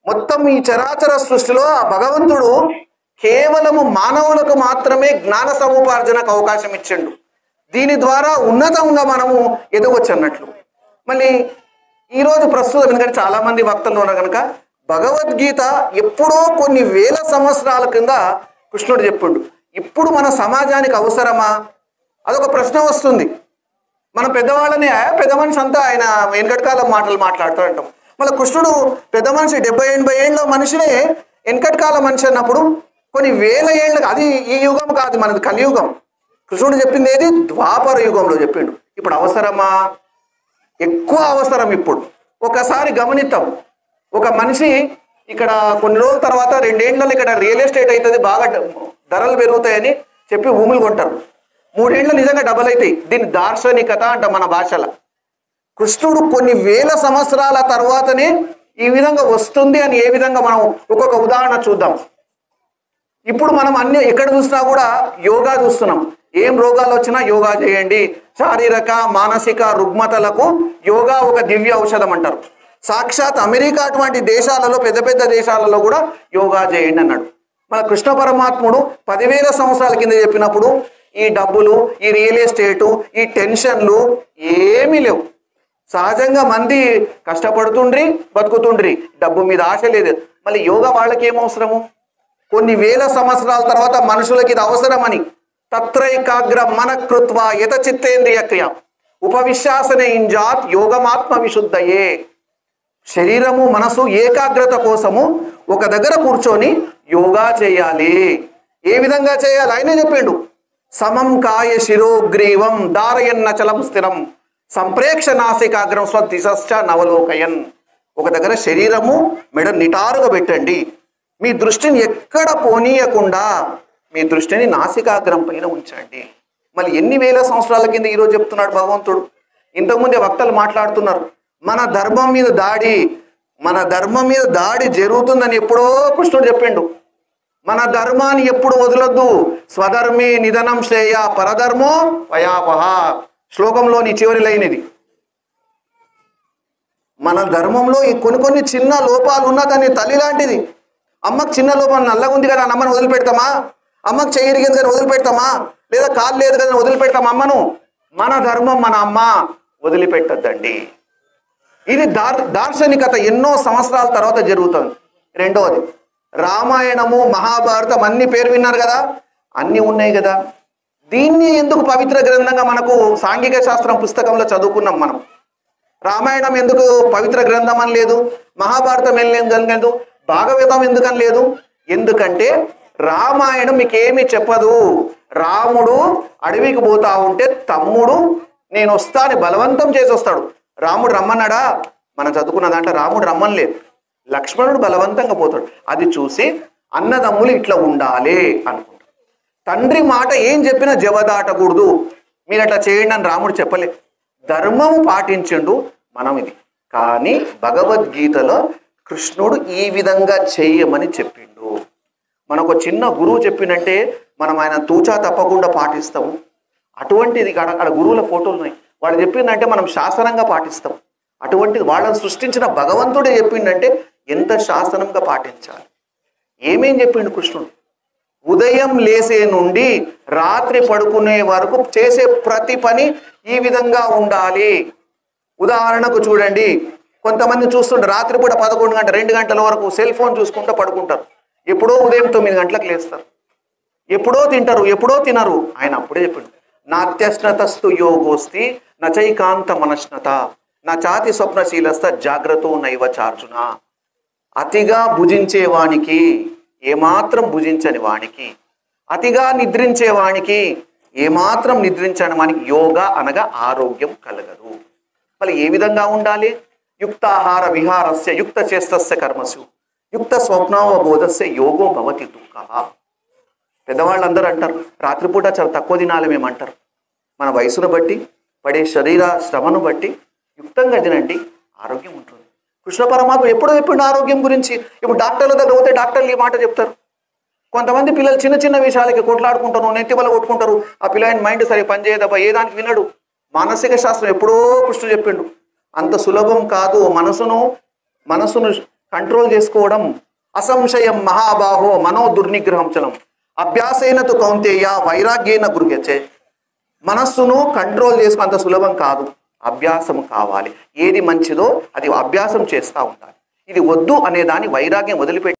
మొత్తం ఈ చరాచర సృష్టిలో ఆ భగవంతుడు కేవలము మానవులకు మాత్రమే జ్ఞాన సముపార్జనకు అవకాశం ఇచ్చిండు. దీని ద్వారా ఉన్నతంగా మనము ఎదగొచ్చు అన్నట్లు. మళ్ళీ ఈరోజు ప్రస్తుతం ఎందుకంటే చాలా మంది భక్తులు ఉన్నారు కనుక భగవద్గీత ఎప్పుడో కొన్ని వేల సంవత్సరాల కింద కృష్ణుడు చెప్పిండు. ఇప్పుడు మన సమాజానికి అవసరమా? అదొక ప్రశ్న వస్తుంది. మన పెద్దవాళ్ళని పెద్ద మనిషి అంతా ఆయన వెనకటికాలం మాటలు మాట్లాడుతూ ఉంటాం. మళ్ళీ కృష్ణుడు పెద్ద మనిషి 70-80 ఏళ్ళ మనిషినే వెనకటికాల మనిషి అన్నప్పుడు కొన్ని వేల ఏళ్ళ, అది ఈ యుగం కాదు, మనది కలియుగం. కృష్ణుడు చెప్పింది ఏది? ద్వాపర యుగంలో చెప్పిండు. ఇప్పుడు అవసరమా? ఎక్కువ అవసరం. ఇప్పుడు ఒకసారి గమనిద్దాం. ఒక మనిషి ఇక్కడ కొన్ని రోజుల తర్వాత 2 ఏళ్ళలో ఇక్కడ రియల్ ఎస్టేట్ అవుతుంది, బాగా ధరలు పెరుగుతాయని చెప్పి భూములు కొంటారు. 3 ఏళ్ళు నిజంగా డబల్ అవుతాయి. దీన్ని దార్శనికత అంట మన భాషలో. కృష్ణుడు కొన్ని వేల సంవత్సరాల తర్వాతనే ఈ విధంగా వస్తుంది అని ఏ విధంగా మనం ఒక్కొక్క ఉదాహరణ చూద్దాం. ఇప్పుడు మనం అన్ని ఎక్కడ చూసినా కూడా యోగా చూస్తున్నాం. ఏం రోగాలు వచ్చినా యోగా చేయండి, శారీరక మానసిక రుగ్మతలకు యోగా ఒక దివ్య ఔషధం అంటారు. సాక్షాత్ అమెరికా అటువంటి దేశాలలో, పెద్ద పెద్ద దేశాలలో కూడా యోగా చేయండి అన్నాడు. మన కృష్ణ పరమాత్ముడు 10,000 సంవత్సరాల కింద చెప్పినప్పుడు ఈ డబ్బులు, ఈ రియల్ ఎస్టేటు, ఈ టెన్షన్లు ఏమీ లేవు. సహజంగా మంది కష్టపడుతుండ్రి, బతుకుతుండ్రి, డబ్బు మీద ఆశ లేదు. మళ్ళీ యోగా వాళ్ళకి ఏం అవసరము? కొన్ని వేల సంవత్సరాల తర్వాత మనుషులకి ఇది అవసరమని తత్రైకాగ్ర మన కృత్వ యత చిత్తేంద్రియ క్రియ ఉపవిశ్వాసనే ఇంజాత్ యోగమాత్మ విశుద్ధయే. శరీరము మనసు ఏకాగ్రత కోసము ఒక దగ్గర కూర్చొని యోగా చేయాలి. ఏ విధంగా చేయాలి ఆయనే చెప్పిండు. సమం కాయ శిరోగ్రీవం దారయన్నచలం స్థిరం సంప్రేక్ష నాసికాగ్రం స్వదిశశ్చ నవలోకయన్. ఒక దగ్గర శరీరము మెడ నిటారుగా పెట్టండి. మీ దృష్టిని ఎక్కడ పోనీయకుండా మీ దృష్టిని నాసికాగ్రం పైన ఉంచండి. మళ్ళీ ఎన్ని వేల సంవత్సరాల కింద ఈరోజు చెప్తున్నాడు భగవంతుడు. ఇంతకుముందే వక్తలు మాట్లాడుతున్నారు, మన ధర్మం మీద దాడి జరుగుతుందని ఎప్పుడో కృష్ణుడు చెప్పిండు. మన ధర్మాన్ని ఎప్పుడు వదలొద్దు. స్వధర్మే నిధనం శ్రేయ పరధర్మో భయావహ. శ్లోకంలోని చివరి లైన్ ఇది. మన ధర్మంలో ఈ కొన్ని చిన్న లోపాలు ఉన్నా కానీ తల్లి లాంటిది. అమ్మకు చిన్న లోపం నల్లగా ఉంది కదా అమ్మను వదిలిపెడతామా? అమ్మకు చెయ్యిరిగింది కానీ వదిలిపెడతామా? లేదా కాలు లేదు కదా వదిలిపెడతామా అమ్మను? మన ధర్మం మన అమ్మ వదిలిపెట్టద్దండి. ఇది దార్శనికత ఎన్నో సంవత్సరాల తర్వాత జరుగుతుంది. రెండవది రామాయణము, మహాభారతం అన్ని పేరు విన్నారు కదా, అన్నీ ఉన్నాయి కదా. దీన్ని ఎందుకు పవిత్ర గ్రంథంగా మనకు సాంఘిక శాస్త్రం పుస్తకంలో చదువుకున్నాం మనం. రామాయణం ఎందుకు పవిత్ర గ్రంథం అని లేదు, మహాభారతం ఏం లేదు, భాగవతం ఎందుకని లేదు? ఎందుకంటే రామాయణం మీకేమి చెప్పదు. రాముడు అడవికి పోతా ఉంటే తమ్ముడు నేను వస్తా అని బలవంతం చేసి వస్తాడు. రాముడు రమ్మన్నాడా? మనం చదువుకున్న దాంట్లో రాముడు రమ్మనలేదు, లక్ష్మణుడు బలవంతంగా పోతాడు. అది చూసి అన్నదమ్ములు ఇట్లా ఉండాలి అనుకుంటారు. తండ్రి మాట ఏం చెప్పినా జవదాటకూడదు, మీరు అట్లా చేయండి అని రాముడు చెప్పలే. ధర్మము పాటించండు మనం ఇది. కానీ భగవద్గీతలో కృష్ణుడు ఈ విధంగా చేయమని చెప్పిండు. మనకు చిన్న గురువు చెప్పినంటే మనం ఆయన తూచా తప్పకుండా పాటిస్తాము. అటువంటిది అక్కడ గురువుల ఫోటోలు ఉన్నాయి, వాడు చెప్పిందంటే మనం శాసనంగా పాటిస్తాం. అటువంటిది వాళ్ళని సృష్టించిన భగవంతుడే చెప్పిండంటే ఎంత శాసనంగా పాటించాలి. ఏమేం చెప్పిండు కృష్ణుడు? ఉదయం లేసే నుండి రాత్రి పడుకునే వరకు చేసే ప్రతి పని ఈ విధంగా ఉండాలి. ఉదాహరణకు చూడండి, కొంతమంది చూస్తుంటారు రాత్రిపూట 11 గంటల 2 గంటల వరకు సెల్ ఫోన్ చూసుకుంటూ పడుకుంటారు. ఎప్పుడో ఉదయం 9 గంటలకు లేస్తారు, ఎప్పుడో తింటారు, ఎప్పుడో తినరు. ఆయన అప్పుడే చెప్పిండు, నాత్యశ్నతస్తు యోగోస్తి నచైకాంత మనశ్నత నా చాతి స్వప్నశీలస్త జాగ్రత్త నైవ చార్జున. అతిగా భుజించే వానికి, ఏమాత్రం భుజించని వానికి, అతిగా నిద్రించే వానికి, ఏమాత్రం నిద్రించని వానికి యోగా అనగా ఆరోగ్యం కలగదు. మళ్ళీ ఏ విధంగా ఉండాలి? యుక్తాహార విహారస్య యుక్త చేస్తస్య కర్మసు యుక్త స్వప్నావబోధస్య యోగో భవతి దుఃఖ. పెద్దవాళ్ళందరూ అంటారు రాత్రిపూట చాలా తక్కువ తినాలి మేమంటారు. మన వయసును బట్టి పడే శరీర శ్రమను బట్టి యుక్తంగా తినండి, ఆరోగ్యం ఉంటుంది. కృష్ణ పరమాత్మ ఎప్పుడో చెప్పిండు ఆరోగ్యం గురించి. ఇప్పుడు డాక్టర్ల దగ్గర పోతే డాక్టర్లు ఈ మాట చెప్తారు. కొంతమంది పిల్లలు చిన్న చిన్న విషయాలకి కొట్లాడుకుంటారు, నెత్తివల్ల కొట్టుకుంటారు. ఆ పిల్లల మైండ్ సరే పనిచేయదబ్బా, ఏ దానికి వినడు. మానసిక శాస్త్రం ఎప్పుడో కృష్ణుడు చెప్పిండు, అంత సులభం కాదు. మనసును కంట్రోల్ చేసుకోవడం. అసంశయం మహాబాహో మనో దుర్నిగ్రహం చలం అభ్యాసేన తు కౌంతేయ వైరాగ్యేన గృహ్యతే. మనస్సును కంట్రోల్ చేసుకున్నంత సులభం కాదు, అభ్యాసం కావాలి. ఏది మంచిదో అది అభ్యాసం చేస్తూ ఉండాలి. ఇది వద్దు అనే దాన్ని వైరాగ్యం వదిలిపెట్టి